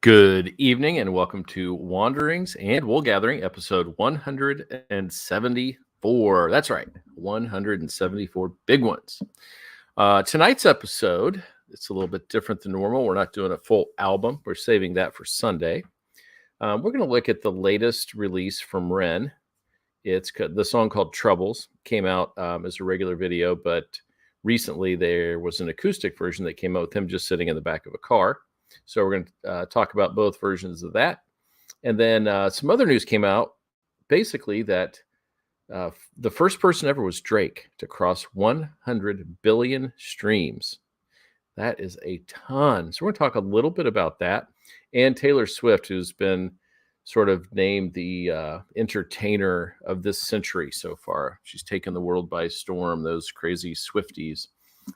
Good evening and welcome to Wanderings and Wool Gathering, episode 174. That's right, 174 big ones. Tonight's episode, it's a little bit different than normal. We're not doing a full album. We're saving that for Sunday. We're going to look at the latest release from Ren. It's the song called Troubles. Came out as a regular video, but recently there was an acoustic version that came out with him just sitting in the back of a car. So we're going to talk about both versions of that. And then some other news came out, basically that the first person ever was Drake to cross 100 billion streams. That is a ton. So we're going to talk a little bit about that. And Taylor Swift, who's been sort of named the entertainer of this century so far. She's taken the world by storm, those crazy Swifties.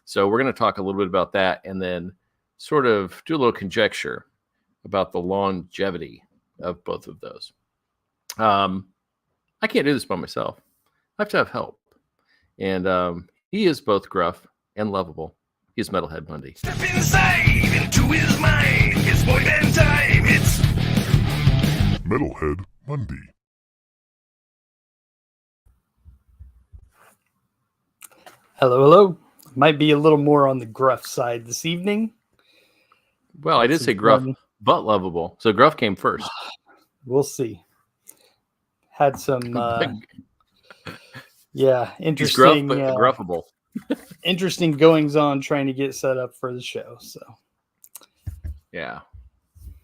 So we're going to talk a little bit about that and then sort of do a little conjecture about the longevity of both of those. I can't do this by myself. I have to have help. And he is both gruff and lovable. He's Metalhead Mundy. Step inside into his mind. It's boy band time. It's Metalhead Mundy. Hello, hello. Might be a little more on the gruff side this evening. Well, I did say gruff, but lovable. So gruff came first. We'll see. Had some, interesting, gruff, but gruffable. interesting goings on trying to get set up for the show. So, yeah,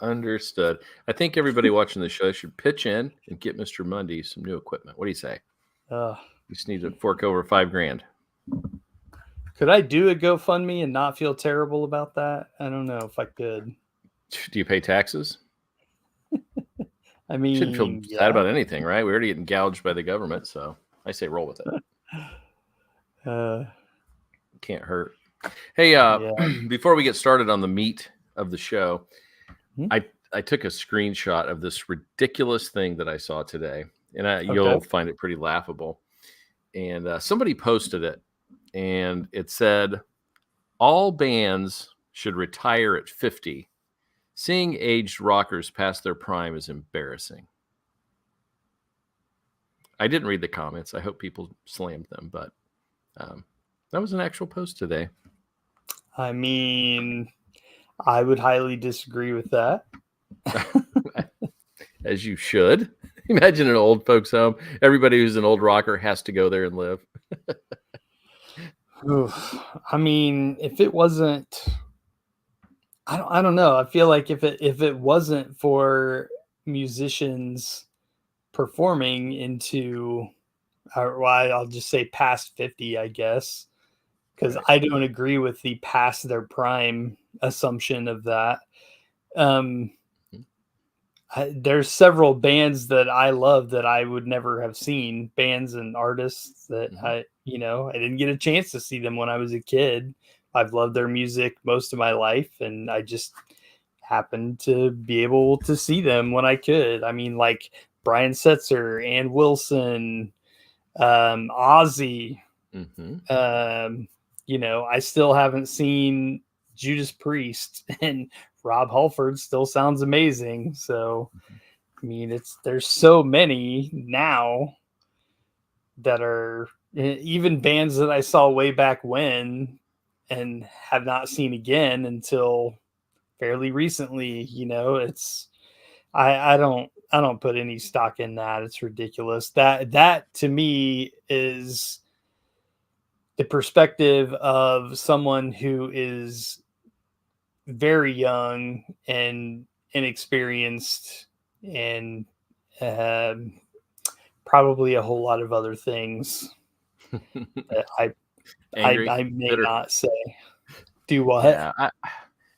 understood. I think everybody watching the show should pitch in and get Mr. Mundy some new equipment. What do you say? You just need to fork over $5,000. Could I do a GoFundMe and not feel terrible about that? I don't know if I could. Do you pay taxes? I mean, shouldn't feel bad about anything, right? We're already getting gouged by the government, so I say roll with it. Can't hurt. Hey, before we get started on the meat of the show, I took a screenshot of this ridiculous thing that I saw today, and you'll find it pretty laughable. And somebody posted it. And it said, all bands should retire at 50. Seeing aged rockers past their prime is embarrassing. I didn't read the comments. I hope people slammed them, but that was an actual post today. I mean, I would highly disagree with that. As you should. Imagine an old folks home. Everybody who's an old rocker has to go there and live. I mean, if it wasn't, I don't know. I feel like if it wasn't for musicians performing into, I'll just say past 50, I guess, because I don't agree with the past their prime assumption of that. There's several bands that I love that I would never have seen, bands and artists that I didn't get a chance to see them when I was a kid. I've loved their music most of my life, and I just happened to be able to see them when I could. I mean, like Brian Setzer, Ann Wilson, Ozzy. I still haven't seen Judas Priest, and Rob Halford still sounds amazing. So, I mean, there's so many now that are even bands that I saw way back when and have not seen again until fairly recently. I don't put any stock in that. It's ridiculous. That to me is the perspective of someone who is very young and inexperienced and probably a whole lot of other things that I may bitter. not say. Do what? Yeah,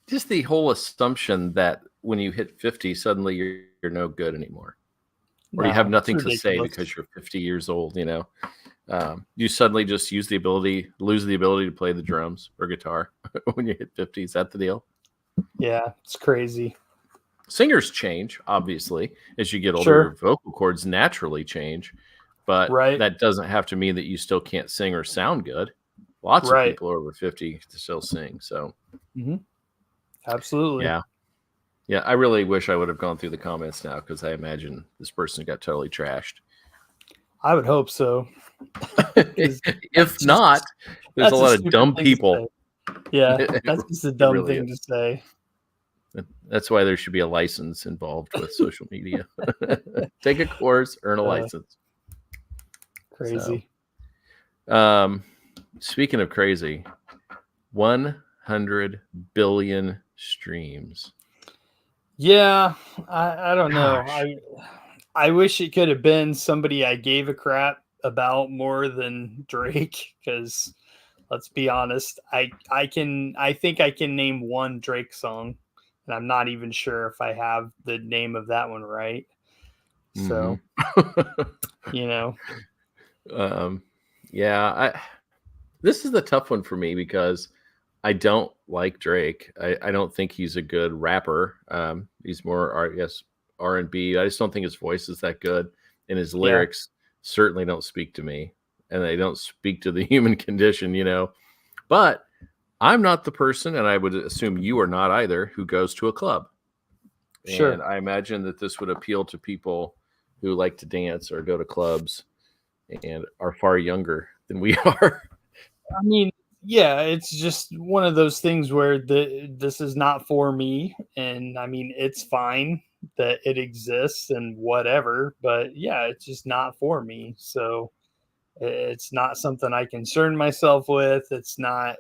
just the whole assumption that when you hit 50, suddenly you're no good anymore. Or you have nothing to say because you're 50 years old, You suddenly just lose the ability to play the drums or guitar when you hit 50. Is that the deal? Yeah, it's crazy. Singers change, obviously, as you get older. Sure. Vocal cords naturally change, but that doesn't have to mean that you still can't sing or sound good. Lots of people over 50 to still sing. So, absolutely. Yeah. Yeah, I really wish I would have gone through the comments now because I imagine this person got totally trashed. I would hope so. 'Cause If not, there's a that's a lot of stupid dumb thing to people. say. Yeah, It that's just a dumb really thing to is. say. That's why there should be a license involved with social media. Take a course, earn a license. Crazy. So, speaking of crazy, 100 billion streams. Yeah, I don't know. Gosh. I wish it could have been somebody I gave a crap about more than Drake, because let's be honest, I think I can name one Drake song, and I'm not even sure if I have the name of that one right. So, you know, Yeah, this is the tough one for me because I don't like Drake. I don't think he's a good rapper. He's more, R&B. I just don't think his voice is that good, and his yeah, lyrics certainly don't speak to me, and they don't speak to the human condition. But I'm not the person, and I would assume you are not either, who goes to a club. And sure. I imagine that this would appeal to people who like to dance or go to clubs and are far younger than we are. I mean, yeah, it's just one of those things where this is not for me, and I mean, it's fine that it exists and whatever, but yeah, it's just not for me. So it's not something I concern myself with. It's not,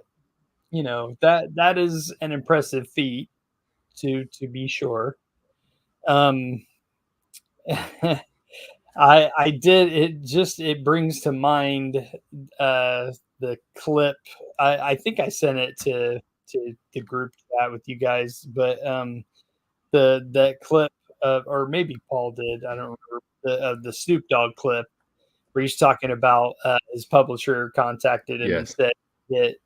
that is an impressive feat to be sure. Um, I did it brings to mind the clip. I think I sent it to the group chat with you guys, but that clip of, or maybe Paul did, I don't remember, the Snoop Dogg clip where he's talking about his publisher contacted him and Yes. said get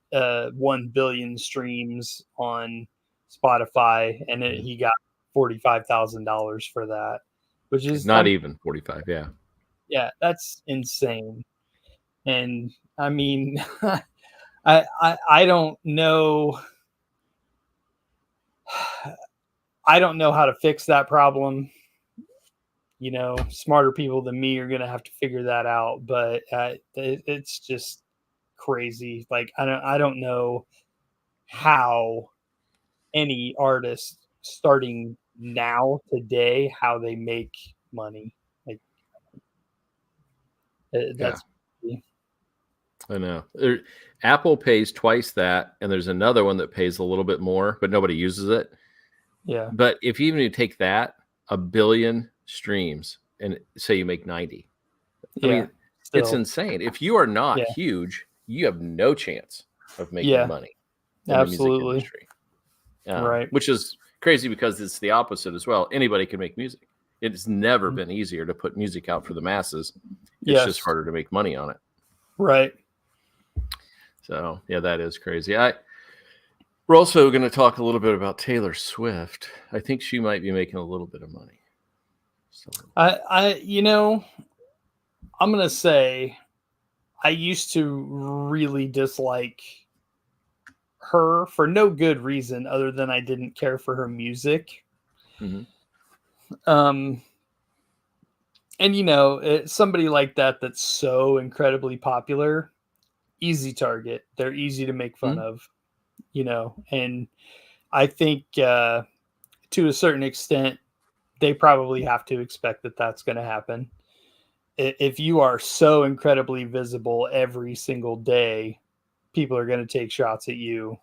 1 billion streams on Spotify, and he got $45,000 for that, which is, Not even 45. Yeah. yeah, that's insane. And I mean, I don't know. I don't know how to fix that problem. Smarter people than me are going to have to figure that out. But it's just crazy. Like, I don't know how any artist starting now today, how they make money. Like, that's, I know. Apple pays twice that, and there's another one that pays a little bit more, but nobody uses it. yeah, But if even you take that, 1 billion streams, and say you make 90, I yeah, mean, it's still, insane. If you are not yeah, huge, you have no chance of making yeah, money in the music absolutely. industry, Right. which is crazy because it's the opposite as well. Anybody can make music. It's never Mm. been easier to put music out for the masses. It's just Yes. harder to make money on it. Right. So yeah, that is crazy. We're also going to talk a little bit about Taylor Swift. I think she might be making a little bit of money. So I'm going to say I used to really dislike her for no good reason other than I didn't care for her music. mhm. And somebody like that's so incredibly popular, easy target. They're easy to make fun of, and I think to a certain extent, they probably have to expect that that's going to happen. If you are so incredibly visible every single day, people are going to take shots at you,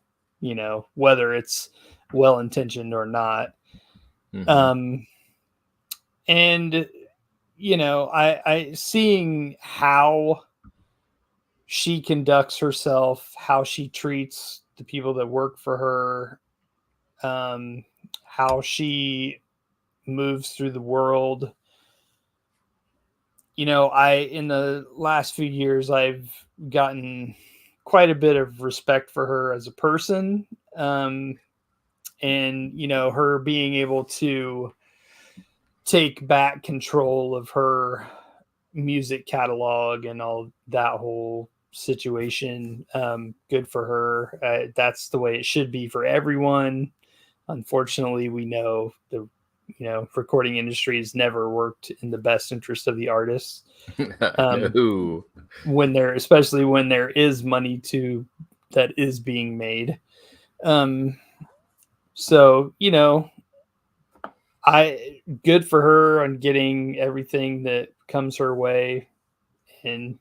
whether it's well intentioned or not. Mhm. And I seeing how she conducts herself, how she treats the people that work for her, how she moves through the world. In the last few years, I've gotten quite a bit of respect for her as a person. And, her being able to take back control of her music catalog and all that whole situation. Good for her. That's the way it should be for everyone. unfortunately, we know the recording industry has never worked in the best interest of the artists. No. Especially when there is money that is being made. So, good for her on getting everything that comes her way. And,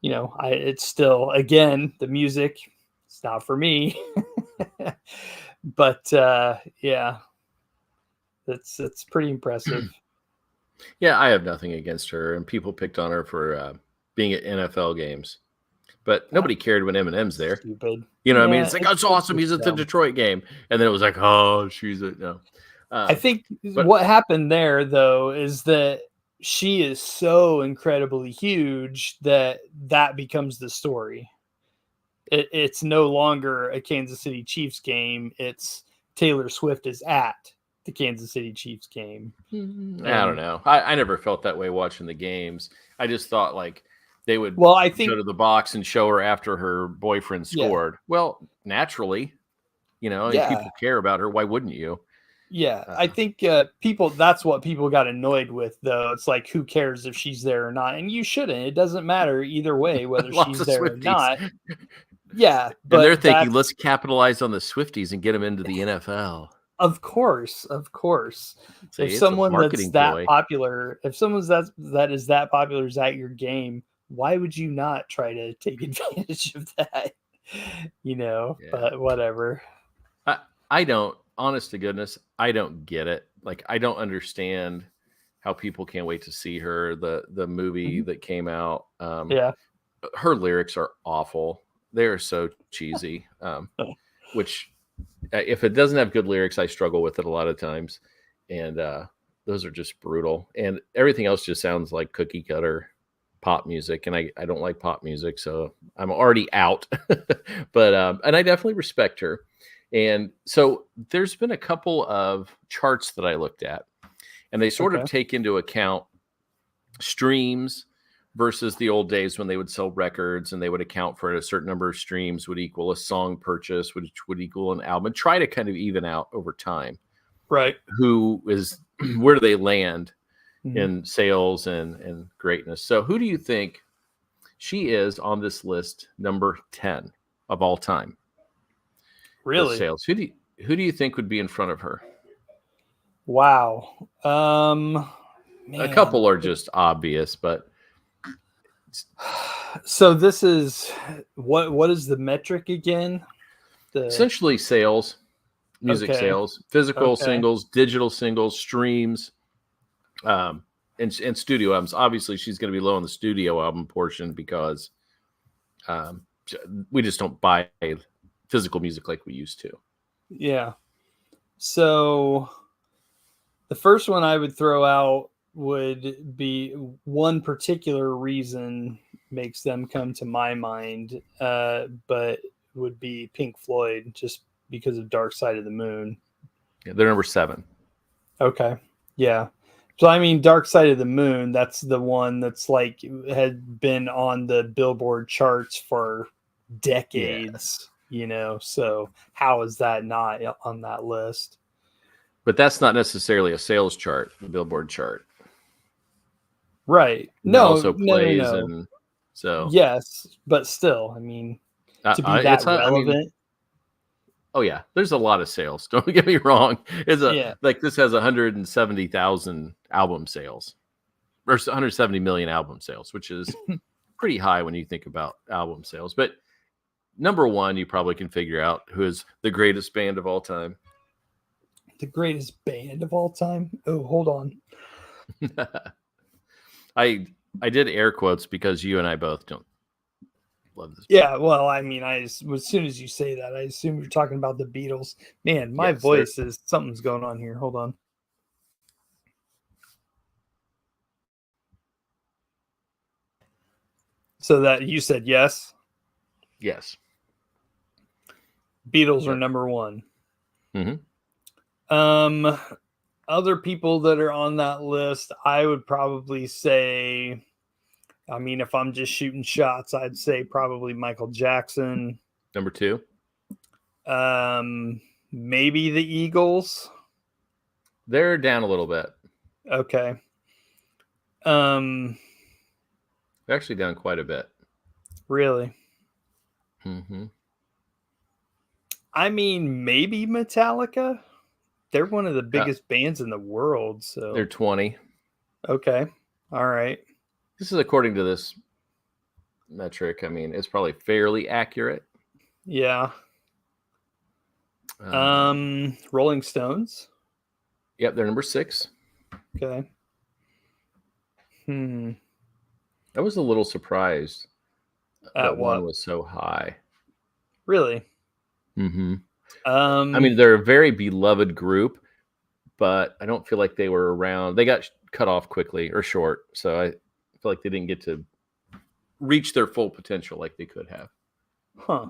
it's still, again, the music, it's not for me, but, yeah, that's pretty impressive. Yeah, I have nothing against her, and people picked on her for being at NFL games, but nobody cared when Eminem's there. Stupid. What I mean? Yeah, It's like, oh, it's awesome. He's at the Detroit game, and then it was like, oh, she's a no. I think what happened there, though, is that she is so incredibly huge that becomes the story. It's no longer a Kansas City Chiefs game. It's Taylor Swift is at the Kansas City Chiefs game. I don't know. I never felt that way watching the games. I just thought like they would go to the box and show her after her boyfriend scored. Yeah. Well, naturally, people care about her. Why wouldn't you? Yeah, I think that's what people got annoyed with, though. It's like, who cares if she's there or not? And you shouldn't. It doesn't matter either way whether she's there or not. Yeah, but and they're thinking, let's capitalize on the Swifties and get them into the NFL. Of course. If someone that's that popular, if someone's that is that popular is at your game, why would you not try to take advantage of that? But whatever. I don't. Honest to goodness, I don't get it. Like, I don't understand how people can't wait to see her. The movie that came out. Her lyrics are awful. They are so cheesy. Which, if it doesn't have good lyrics, I struggle with it a lot of times. And those are just brutal. And everything else just sounds like cookie cutter pop music. And I don't like pop music, so I'm already out. But and I definitely respect her. And so there's been a couple of charts that I looked at, and they sort of take into account streams versus the old days when they would sell records, and they would account for a certain number of streams would equal a song purchase, which would equal an album, and try to kind of even out over time. Right. Where do they land in sales and greatness? So who do you think she is on this list, number 10 of all time? Really? Sales. Who do you think would be in front of her? Wow. A couple are just obvious, but so this is what is the metric again? Essentially sales, music sales, physical singles, digital singles, streams, and studio albums. Obviously, she's going to be low on the studio album portion because we just don't buy physical music like we used to. Yeah. So the first one I would throw out would be one particular reason makes them come to my mind, but would be Pink Floyd, just because of Dark Side of the Moon. Yeah, they're number 7. Okay. Yeah. So, I mean, Dark Side of the Moon, that's the one that's like had been on the Billboard charts for decades. So how is that not on that list? But that's not necessarily a sales chart, the Billboard chart. Right. No, also plays no. And so yes, but still, I mean, to be that relevant. Oh yeah, there's a lot of sales. Don't get me wrong. Like this has 170,000 album sales, or 170 million album sales, which is pretty high when you think about album sales. But number 1, you probably can figure out who is the greatest band of all time. The greatest band of all time? Oh, hold on. I did air quotes because you and I both don't love this band. Yeah, well, I mean, as soon as you say that, I assume you're talking about the Beatles. Man, my voice is something's going on here. Hold on. So that you said yes? Yes. Beatles are number 1. Mm-hmm. Other people that are on that list, I would probably say, I mean, if I'm just shooting shots, I'd say probably Michael Jackson. Number 2. maybe the Eagles. They're down a little bit. Okay. They're actually down quite a bit. Really? Mm-hmm. I mean, maybe Metallica. They're one of the biggest bands in the world. So They're 20. okay. All right. This is according to this metric. I mean, it's probably fairly accurate. Yeah. Rolling Stones. Yep, they're number 6. Okay. I was a little surprised that one was so high. Really? Mm-hmm. I mean, they're a very beloved group, but I don't feel like they were around. They got cut off quickly or short, so I feel like they didn't get to reach their full potential like they could have. Huh.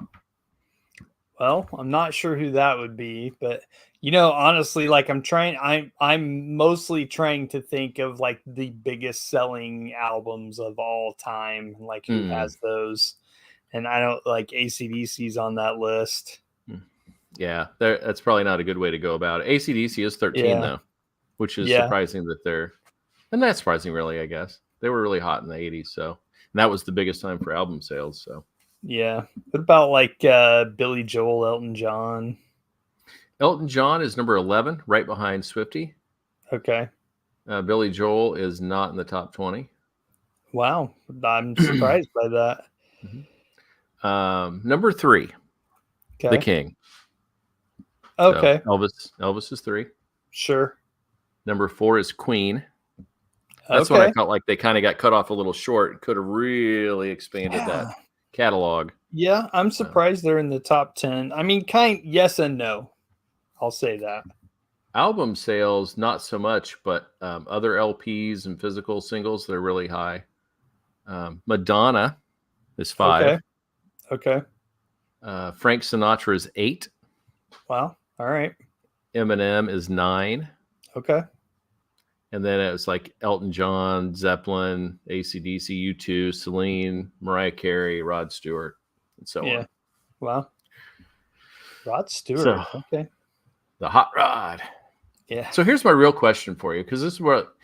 Well, I'm not sure who that would be, but honestly, like I'm mostly trying to think of like the biggest selling albums of all time, like who has those. And I don't like AC/DC's on that list. Yeah, that's probably not a good way to go about it. AC/DC is 13 though, which is surprising that and that's surprising really, I guess. They were really hot in the 80s, so and that was the biggest time for album sales, so. Yeah. What about like Billy Joel, Elton John? Elton John is number 11, right behind Swiftie. Okay. Billy Joel is not in the top 20. Wow. I'm surprised by that. Number 3, okay. The King. Okay. So Elvis is 3. Sure. Number 4 is Queen. That's when I felt like they kind of got cut off a little short. Could have really expanded that catalog. Yeah, I'm surprised they're in the top 10. I mean, yes and no. I'll say that. Album sales, not so much, but other LPs and physical singles, they're really high. Madonna is 5. Okay. Frank Sinatra is 8. Wow. All right. Eminem is 9. Okay. And then it was like Elton John, Zeppelin, AC/DC, U2, Celine, Mariah Carey, Rod Stewart, and so on. Wow. Rod Stewart. Okay. The Hot Rod. Yeah. So here's my real question for you, because this is what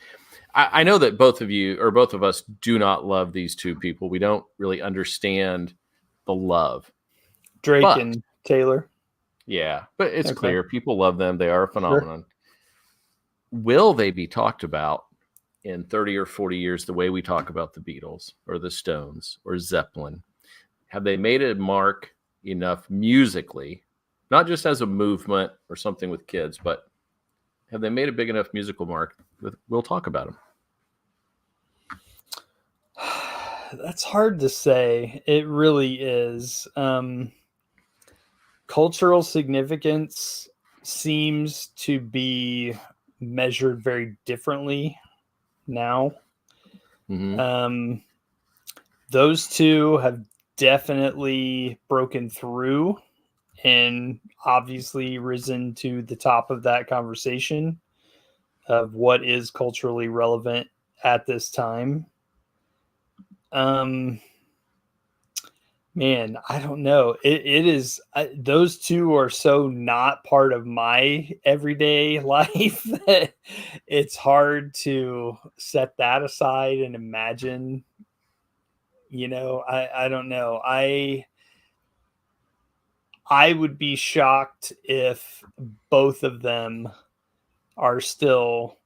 I know that both of you or both of us do not love these two people. We don't really understand the love. Drake and Taylor. Yeah, but it's clear people love them. They are a phenomenon. Sure. Will they be talked about in 30 or 40 years the way we talk about the Beatles or the Stones or Zeppelin? Have they made a mark enough musically, not just as a movement or something with kids, but have they made a big enough musical mark that we'll talk about them? That's hard to say. It really is. Cultural significance seems to be measured very differently now. Those two have definitely broken through and obviously risen to the top of that conversation of what is culturally relevant at this time. Man, I don't know. It is those two are so not part of my everyday life that it's hard to set that aside and imagine. I don't know. I would be shocked if both of them are still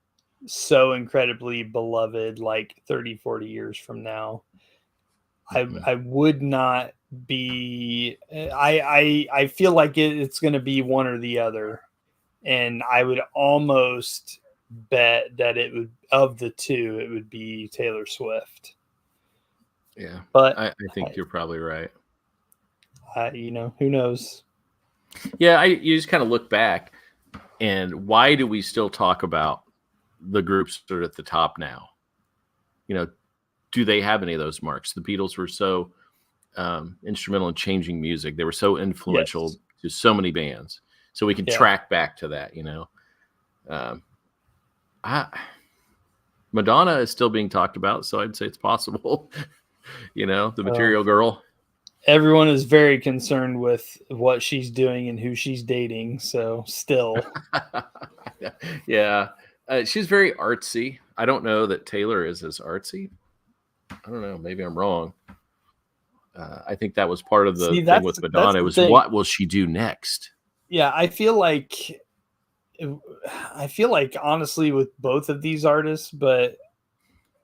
so incredibly beloved like 30, 40 years from now. I would not be I feel like it's going to be one or the other, and I would almost bet that it would, of the two, it would be Taylor Swift. Yeah, but I think you're probably right. Who knows? Yeah, you just kind of look back, and why do we still talk about the groups that are at the top now? Do they have any of those marks? The Beatles were so instrumental in changing music. They were so influential to so many bands. So we can track back to that, Madonna is still being talked about, so I'd say it's possible. The Material Girl. everyone is very concerned with what she's doing and who she's dating. So still, Yeah. She's very artsy. I don't know that Taylor is as artsy. I don't know. Maybe I'm wrong. I think that was part of the see, thing with that's Madonna the was thing. what will she do next? Yeah, I feel like honestly with both of these artists, but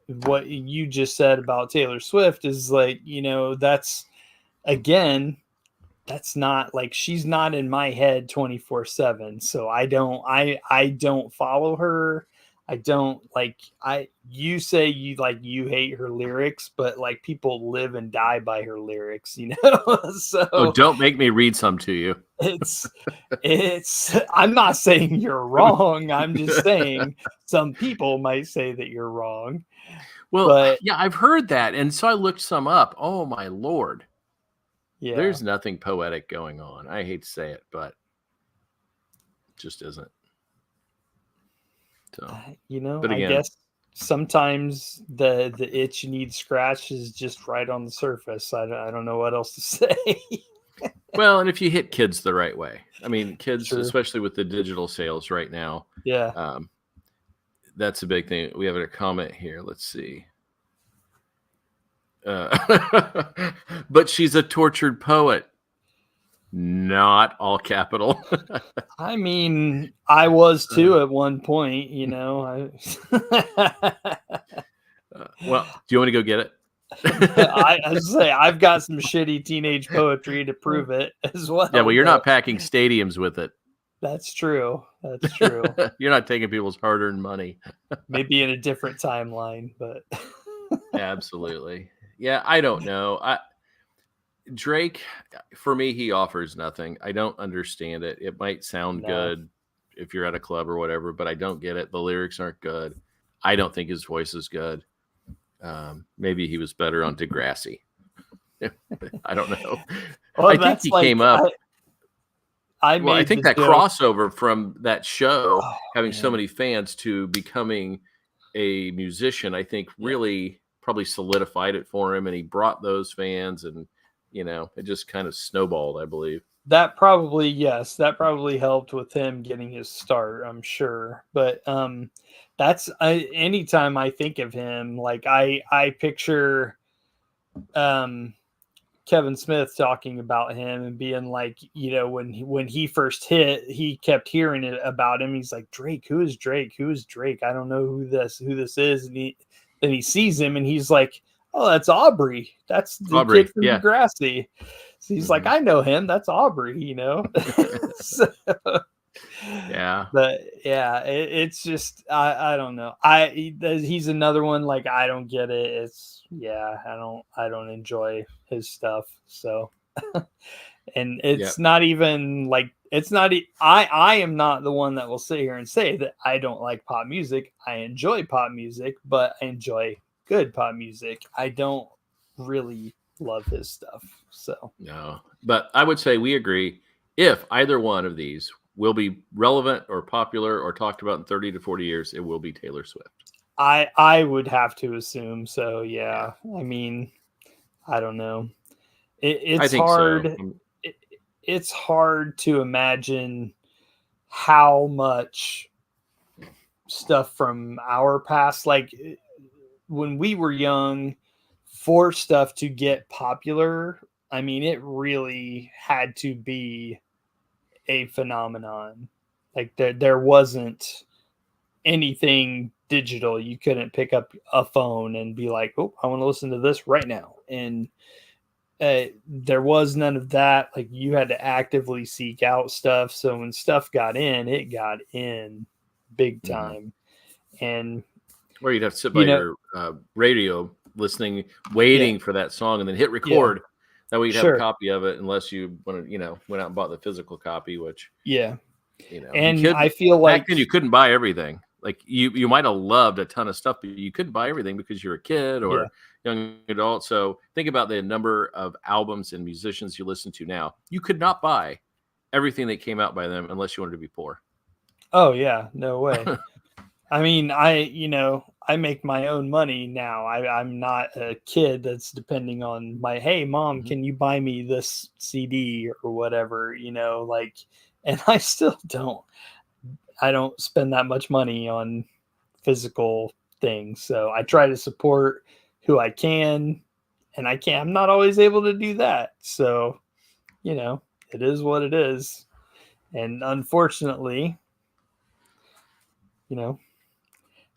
what you just said about Taylor Swift is like, that's again, that's not like she's not in my head 24/7. So I don't follow her. I don't like I you say you hate her lyrics, but like people live and die by her lyrics, Oh, So don't make me read some to you. it's I'm not saying you're wrong. I'm just saying some people might say that you're wrong. Well, But yeah, I've heard that. And so I looked some up. Oh, my Lord. yeah, There's nothing poetic going on. I hate to say it, but it just isn't. So, but I again, guess sometimes the itch needs scratch is just right on the surface. I don't know what else to say. well, and if you hit kids the right way, I mean, kids, True. especially with the digital sales right now, Yeah. that's a big thing. We have a comment here. Let's see. But she's a tortured poet. Not all capital. I mean, I was too at one point, Well, do you want to go get it? I say I've got some shitty teenage poetry to prove it as well. Yeah, well, you're but not packing stadiums with it. That's true. That's true. You're not taking people's hard-earned money. Maybe in a different timeline, but Absolutely. Yeah, I don't know. Drake, for me, he offers nothing. I don't understand it. It might sound No. good if you're at a club or whatever, but I don't get it. The lyrics aren't good. I don't think his voice is good. Maybe he was better on Degrassi. I don't know. well, I think he came up. I Well, I made think the that joke. crossover from that show, Oh, having so man. many fans, to becoming a musician, I think really probably solidified it for him, and he brought those fans, and it just kind of snowballed, I believe. That probably helped with him getting his start, I'm sure. But that's anytime I think of him, like I picture Kevin Smith talking about him and being like, when he first hit, he kept hearing it about him. He's like, Drake, who is Drake? Who is Drake? I don't know who this is. And then he sees him and he's like, oh, that's Aubrey. That's the Aubrey, kid from yeah. Degrassi. So he's like, I know him. That's Aubrey, So, Yeah. but yeah, it's just I don't know. He's another one like I don't get it. It's I don't enjoy his stuff. So and it's not even like I am not the one that will sit here and say that I don't like pop music. I enjoy pop music, but I enjoy good pop music. I don't really love his stuff. So No, but I would say we agree. If either one of these will be relevant or popular or talked about in 30 to 40 years, it will be Taylor Swift. I would have to assume so. Yeah. I mean, I don't know. It's hard. So. It's hard to imagine how much stuff from our past, like when we were young, for stuff to get popular. I mean, it really had to be a phenomenon. Like there wasn't anything digital. You couldn't pick up a phone and be like, oh, I want to listen to this right now. And there was none of that. Like you had to actively seek out stuff. So when stuff got in, it got in big time. And or you'd have to sit by your radio listening, waiting for that song, and then hit record. That way you'd have a copy of it, unless you went out and bought the physical copy, which and I feel like back then you couldn't buy everything. Like you might have loved a ton of stuff, but you couldn't buy everything because you're a kid or young adult. So think about the number of albums and musicians you listen to now. You could not buy everything that came out by them unless you wanted to be poor. Oh yeah, no way. I mean, I make my own money now. I'm not a kid that's depending on my, hey, mom, Mhm. can you buy me this CD or whatever, like, and I still I don't spend that much money on physical things. So I try to support who I can, and I'm not always able to do that. So, it is what it is. And unfortunately, you know,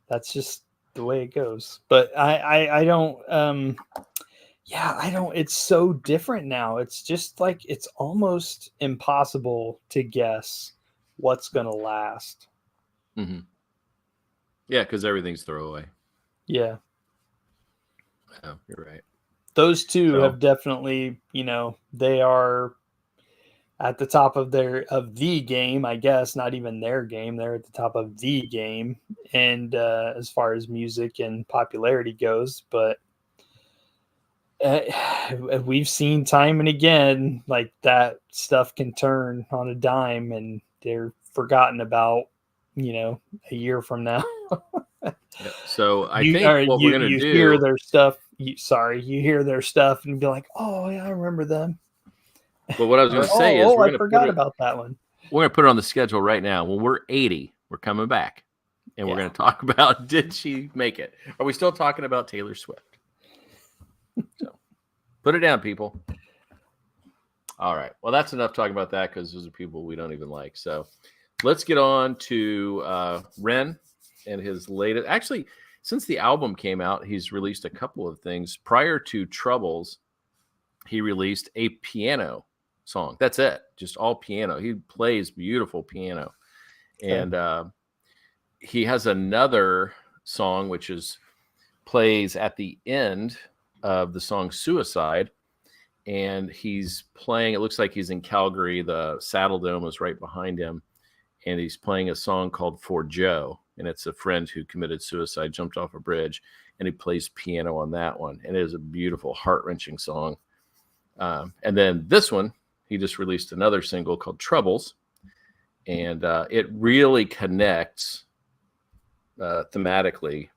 that's just the way it goes. But I don't yeah, I don't it's so different now. It's just like it's almost impossible to guess what's gonna last. Mhm. Yeah, because everything's throwaway. Yeah. Oh, you're right. Those two So, have definitely, they are at the top of the game, I guess, not even their game. They're at the top of the game, and as far as music and popularity goes, but uh, we've seen time and again like that stuff can turn on a dime, and they're forgotten about, a year from now. yeah. So I You think or what we're you gonna you hear do. their stuff. You hear their stuff and be like, oh yeah, I remember them. Well, what I was Or gonna say is I forgot about that one. we're gonna put it on the schedule right now. When we're 80, we're coming back, and we're Yeah. gonna talk about did she make it? Are we still talking about Taylor Swift? So put it down, people. All right. Well, that's enough talking about that because those are people we don't even like. So let's get on to Ren and his latest. Actually, since the album came out, he's released a couple of things. Prior to Troubles, he released a piano song. That's it, just all piano. He plays beautiful piano, and he has another song which is plays at the end of the song "Suicide." And he's playing. It looks like he's in Calgary. The Saddle Dome is right behind him, and he's playing a song called "For Joe," and it's a friend who committed suicide, jumped off a bridge, and he plays piano on that one. And it is a beautiful, heart-wrenching song. And then this one, he just released another single called "Troubles," and it really connects thematically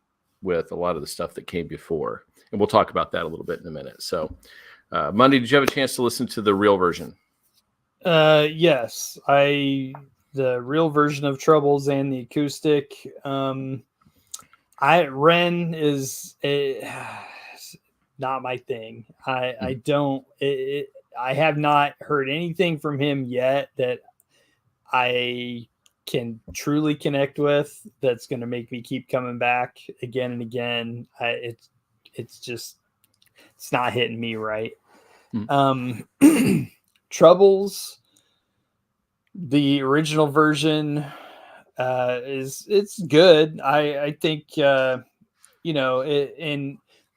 with a lot of the stuff that came before, and we'll talk about that a little bit in a minute. So. Monday, did you have a chance to listen to the real version? Yes, the real version of Troubles and the acoustic. Ren is not my thing. I don't. I have not heard anything from him yet that I can truly connect with. That's going to make me keep coming back again and again. It's just it's not hitting me right. Troubles, the original version, it's good. I think and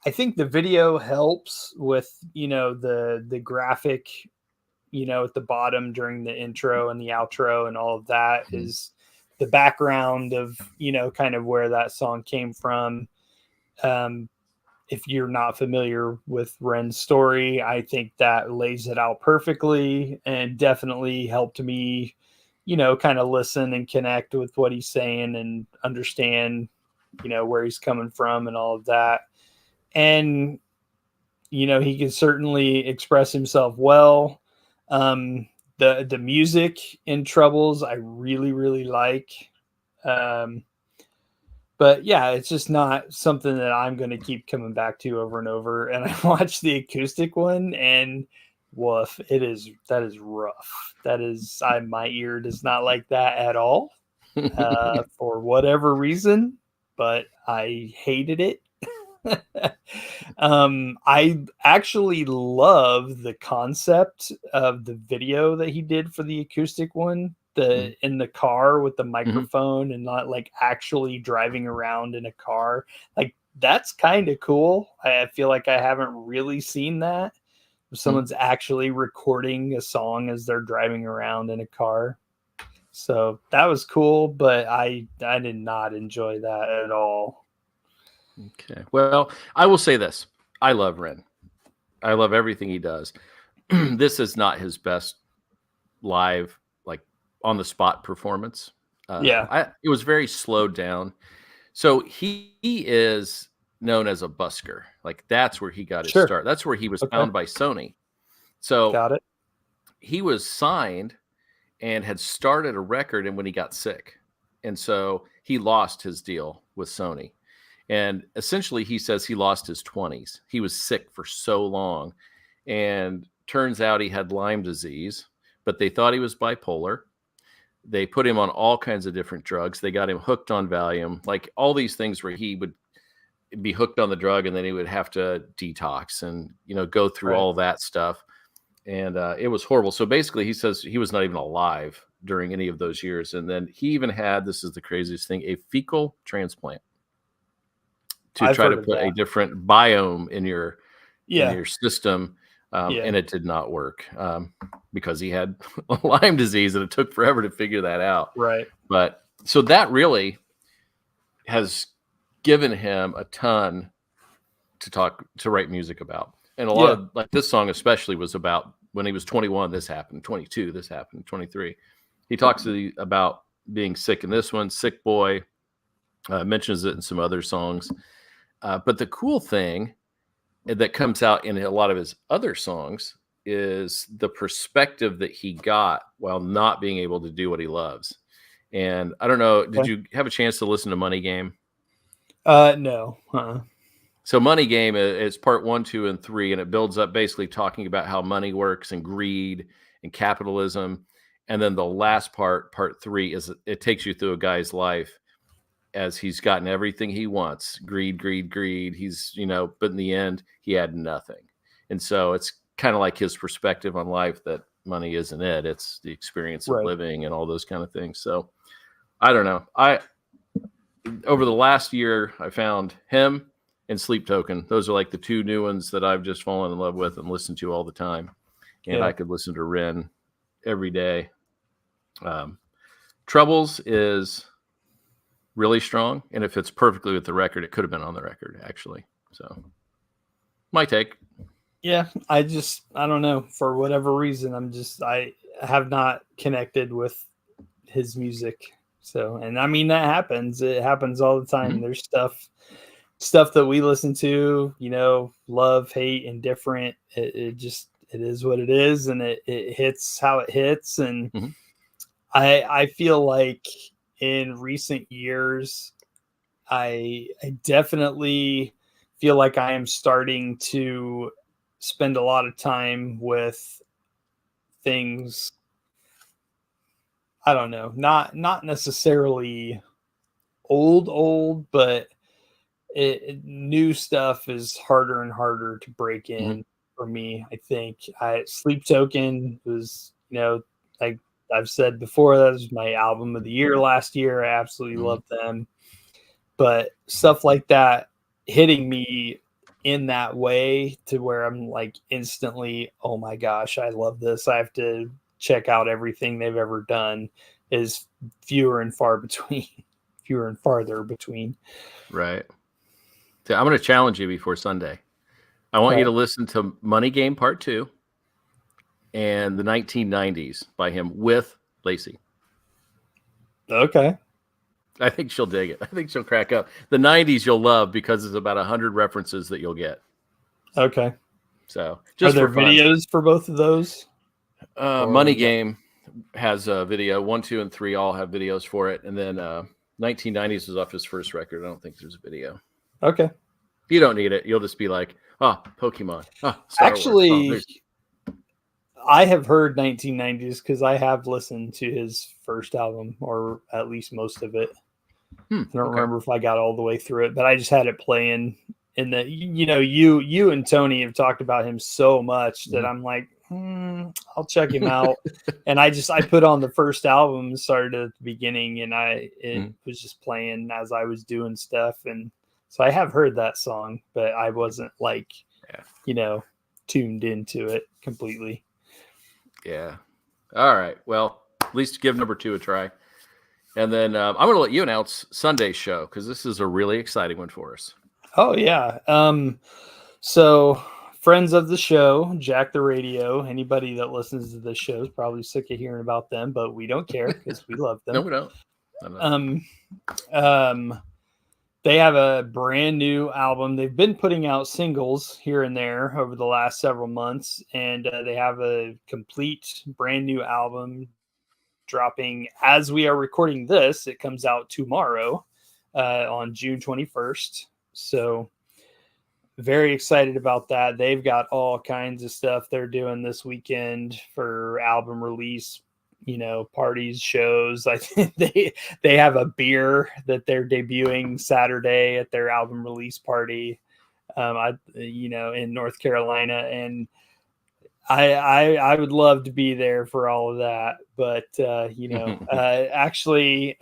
I think the video helps with the graphic, at the bottom during the intro and the outro and all of that is the background of kind of where that song came from. If you're not familiar with Ren's story, I think that lays it out perfectly and definitely helped me, kind of listen and connect with what he's saying and understand, where he's coming from and all of that. And, he can certainly express himself well. The music in Troubles, I really, really like. But yeah, it's just not something that I'm going to keep coming back to over and over. And I watched the acoustic one, and woof, that is rough. My ear does not like that at all, for whatever reason. But I hated it. I actually love the concept of the video that he did for the acoustic one. In the car with the microphone and not like actually driving around in a car. Like that's kind of cool. I feel like I haven't really seen that. If someone's actually recording a song as they're driving around in a car. So that was cool, but I did not enjoy that at all. Okay. Well, I will say this. I love Ren. I love everything he does. This is not his best live, like on the spot performance. Yeah. It was very slowed down. So he is known as a busker. Like that's where he got his Sure. start. That's where he was Okay. found by Sony. So Got it. he was signed and had started a record, and when he got sick, and so he lost his deal with Sony. And essentially, he says he lost his 20s. He was sick for so long, and turns out he had Lyme disease, but they thought he was bipolar. They put him on all kinds of different drugs. They got him hooked on Valium, like all these things where he would be hooked on the drug and then he would have to detox and go through Right. all that stuff. And it was horrible. So basically, he says he was not even alive during any of those years. And then he even had, this is the craziest thing, a fecal transplant to I've try to heard of put a that. different biome in your Yeah. system. Yeah. And it did not work because he had Lyme disease, and it took forever to figure that out. Right. But so that really has given him a ton to write music about. And a lot of, like, this song especially was about when he was 21, this happened, 22, this happened, 23. He talks about being sick in this one, Sick Boy, mentions it in some other songs. But the cool thing that comes out in a lot of his other songs is the perspective that he got while not being able to do what he loves. And I don't know, did you have a chance to listen to Money Game? No. So Money Game is part 1, 2, and 3, and it builds up basically talking about how money works and greed and capitalism. And then the last part 3, is it takes you through a guy's life as he's gotten everything he wants. Greed, greed, greed. He's, but in the end, he had nothing. And so it's kind of like his perspective on life, that money isn't it. It's the experience of living and all those kind of things. So I don't know. Over the last year, I found him and Sleep Token. Those are like the 2 new ones that I've just fallen in love with and listen to all the time. And I could listen to Ren every day. Troubles is really strong, and it fits perfectly with the record. It could have been on the record, actually. So my take. Yeah, I don't know, for whatever reason, I have not connected with his music. So, and I mean, that happens. It happens all the time. Mm-hmm. There's stuff that we listen to, love, hate, indifferent. It is what it is, and it hits how it hits. And Mm-hmm. I feel like in recent years, I definitely feel like I am starting to spend a lot of time with things, I don't know, not necessarily old, but new stuff is harder and harder to break in for me. I think Sleep Token was, like I've said before, that was my album of the year last year. I absolutely loved them. But stuff like that hitting me in that way to where I'm like instantly, oh my gosh, I love this, I have to check out everything they've ever done, is fewer and farther between. Right. So I'm going to challenge you before Sunday. I want you to listen to Money Game Part 2 and the 1990s by him with Lacey. Okay. I think she'll dig it. I think she'll crack up. The 90s you'll love because there's about 100 references that you'll get. Okay. So just are there for fun. videos for both of those? Money Game has a video. 1, 2, and 3 all have videos for it. And then 1990s is off his first record. I don't think there's a video. Okay. You don't need it. You'll just be like, Pokemon. Star Actually, Wars. I have heard 1990s because I have listened to his first album, or at least most of it. I don't remember if I got all the way through it, but I just had it playing in the, you and Tony have talked about him so much that I'm like, I'll check him out. And I put on the first album, started at the beginning, and it was just playing as I was doing stuff. And so I have heard that song, but I wasn't like, tuned into it completely. Yeah. All right. Well, at least give number 2 a try. And then I'm going to let you announce Sunday's show, because this is a really exciting one for us. Oh, yeah. So friends of the show, Jack the Radio, anybody that listens to this show is probably sick of hearing about them, but we don't care because we love them. No, we don't. They have a brand new album. They've been putting out singles here and there over the last several months, and they have a complete brand new album dropping as we are recording this. It comes out tomorrow on June 21st. So very excited about that. They've got all kinds of stuff they're doing this weekend for album release, parties, shows. I think they have a beer that they're debuting Saturday at their album release party, in North Carolina, and I would love to be there for all of that. But actually,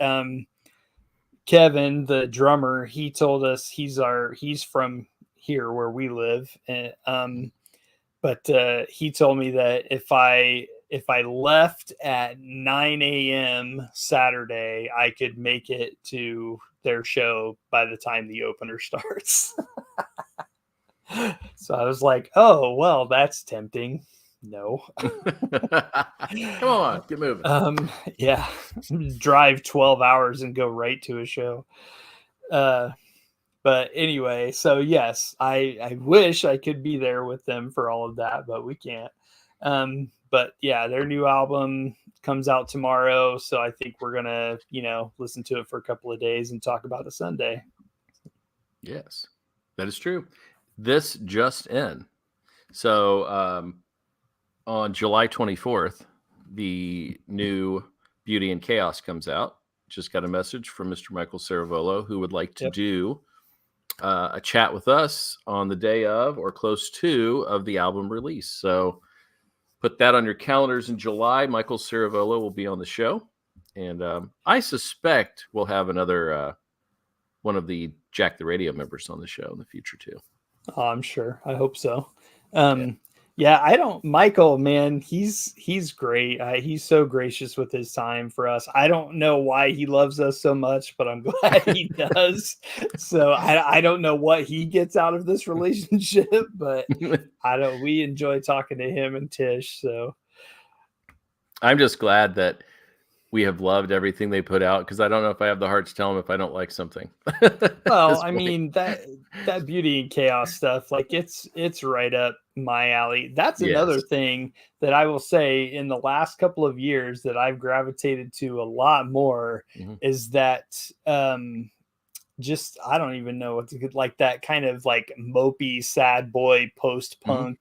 Kevin, the drummer, he told us he's from here where we live, and but he told me that if I left at 9 a.m. Saturday, I could make it to their show by the time the opener starts. So I was like, oh, well, that's tempting. No. Come on, get moving. Yeah. Drive 12 hours and go right to a show. But anyway, so yes, I wish I could be there with them for all of that, but we can't. But yeah, their new album comes out tomorrow. So I think we're going to, listen to it for a couple of days and talk about it Sunday. Yes, that is true. This just in. So on July 24th, the new Beauty and Chaos comes out. Just got a message from Mr. Michael Saravolo, who would like to do a chat with us on the day of or close to of the album release. So put that on your calendars in July. Michael Saravolo will be on the show. And I suspect we'll have another one of the Jack the Radio members on the show in the future too. Oh, I'm sure. I hope so. Michael, man, he's great. He's so gracious with his time for us. I don't know why he loves us so much, but I'm glad he does. So I don't know what he gets out of this relationship, but we enjoy talking to him and Tish. So I'm just glad that we have loved everything they put out, because I don't know if I have the heart to tell them if I don't like something. Well, I mean, that Beauty and Chaos stuff, like it's right up my alley. That's another thing that I will say in the last couple of years that I've gravitated to a lot more is that just, I don't even know what to get, like that kind of like mopey, sad boy, post-punk,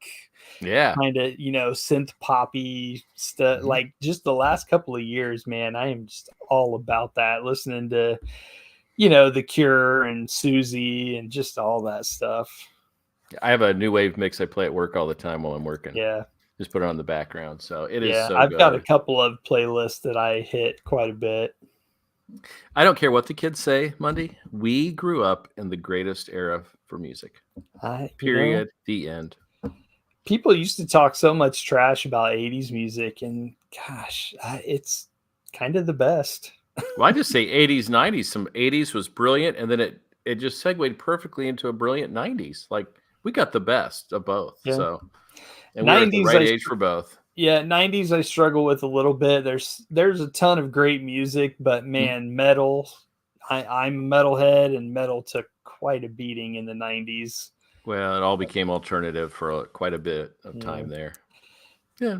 kind of, synth poppy stuff. Like just the last couple of years, man, I am just all about that. Listening to, The Cure and Susie and just all that stuff. I have a new wave mix I play at work all the time while I'm working. Yeah. Just put it on the background. So it is so I've good. got a couple of playlists that I hit quite a bit. I don't care what the kids say, Mundy. We grew up in the greatest era for music. Period. The end. People used to talk so much trash about 80s music, and gosh, it's kind of the best. Well, I just say 80s, 90s. Some 80s was brilliant, and then it just segued perfectly into a brilliant 90s. Like, we got the best of both. Yeah. So, and we're at the right age for both. Yeah, 90s I struggle with a little bit. There's a ton of great music, but man, metal, I'm a metalhead, and metal took quite a beating in the 90s. Well, it all became alternative for quite a bit of time there. Yeah.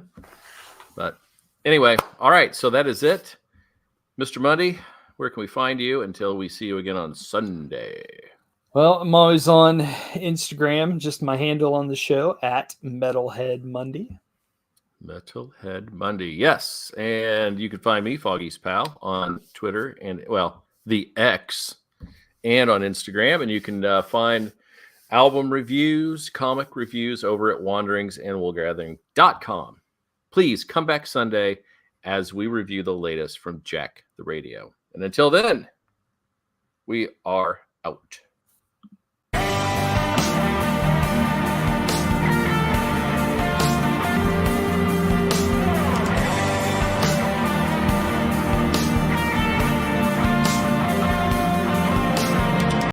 But anyway, all right, so that is it. Mr. Mundy, where can we find you until we see you again on Sunday? Well, I'm always on Instagram, just my handle on the show at Metalhead Mundy. Metalhead Mundy, yes. And you can find me, Foggy's Pal, on Twitter and, the X, and on Instagram. And you can find album reviews, comic reviews over at wanderingsanwoolgathering.com. Please come back Sunday as we review the latest from Jack the Radio. And until then, we are out.